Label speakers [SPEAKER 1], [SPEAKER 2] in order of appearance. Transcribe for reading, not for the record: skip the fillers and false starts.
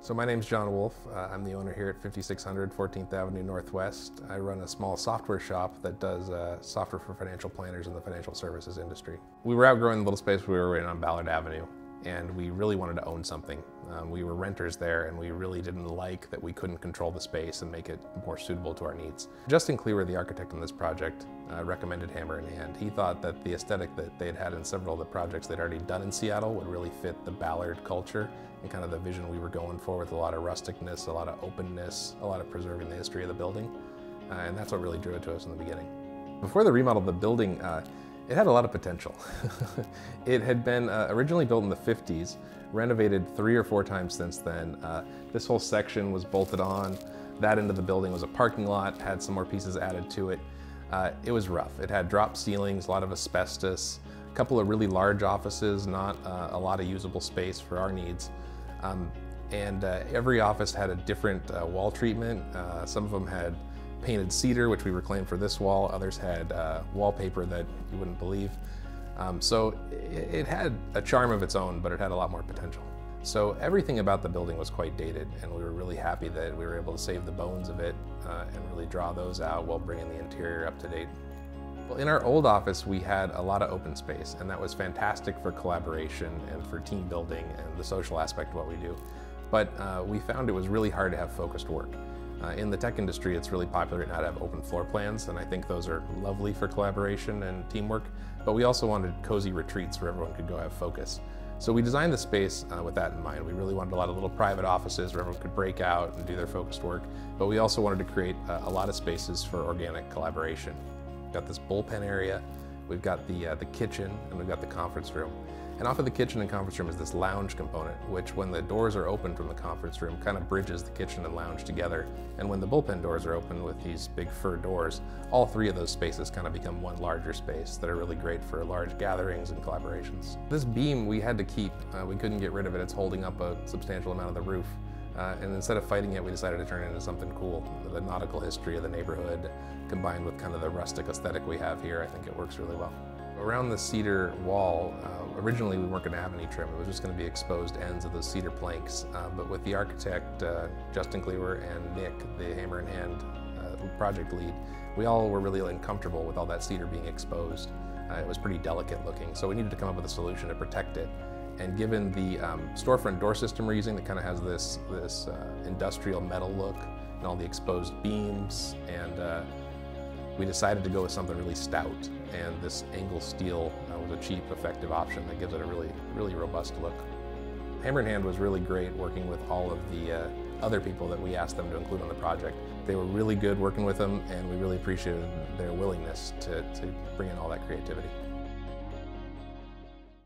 [SPEAKER 1] So my name's John Wulff. I'm the owner here at 5600 14th Avenue Northwest. I run a small software shop that does software for financial planners in the financial services industry. We were outgrowing the little space we were in on Ballard Avenue, and we really wanted to own something. We were renters there, and we really didn't like that we couldn't control the space and make it more suitable to our needs. Justin Cleaver, the architect on this project, recommended Hammer in Hand. He thought that the aesthetic that they'd had in several of the projects they'd already done in Seattle would really fit the Ballard culture and kind of the vision we were going for, with a lot of rusticness, a lot of openness, a lot of preserving the history of the building. And that's what really drew it to us in the beginning. Before the remodel of the building, it had a lot of potential. It had been originally built in the 50s, renovated 3 or 4 times since then. This whole section was bolted on. That end of the building was a parking lot, had some more pieces added to it. It was rough. It had drop ceilings, a lot of asbestos, a couple of really large offices, not a lot of usable space for our needs. Every office had a different wall treatment. Some of them had painted cedar, which we reclaimed for this wall. Others had wallpaper that you wouldn't believe. So it had a charm of its own, but it had a lot more potential. So everything about the building was quite dated, and we were really happy that we were able to save the bones of it and really draw those out while bringing the interior up to date. Well, in our old office, we had a lot of open space, and that was fantastic for collaboration and for team building and the social aspect of what we do. But we found it was really hard to have focused work. In the tech industry, it's really popular right now to have open floor plans, and I think those are lovely for collaboration and teamwork, but we also wanted cozy retreats where everyone could go have focus. So we designed the space with that in mind. We really wanted a lot of little private offices where everyone could break out and do their focused work, but we also wanted to create a lot of spaces for organic collaboration. We've got this bullpen area, we've got the kitchen, and we've got the conference room. And off of the kitchen and conference room is this lounge component, which when the doors are open from the conference room kind of bridges the kitchen and lounge together. And when the bullpen doors are open with these big fir doors, all 3 of those spaces kind of become one larger space that are really great for large gatherings and collaborations. This beam we had to keep. We couldn't get rid of it. It's holding up a substantial amount of the roof. And instead of fighting it, we decided to turn it into something cool. The nautical history of the neighborhood combined with kind of the rustic aesthetic we have here, I think it works really well. Around the cedar wall, originally we weren't going to have any trim. It was just going to be exposed ends of those cedar planks. But with the architect, Justin Cleaver, and Nick, the Hammer in Hand project lead, we all were really uncomfortable with all that cedar being exposed. It was pretty delicate looking, so we needed to come up with a solution to protect it. And given the storefront door system we're using that kind of has this industrial metal look and all the exposed beams, and we decided to go with something really stout, and this angle steel was a cheap, effective option that gives it a really robust look. Hammer in Hand was really great working with all of the other people that we asked them to include on the project. They were really good working with them, and we really appreciated their willingness to bring in all that creativity.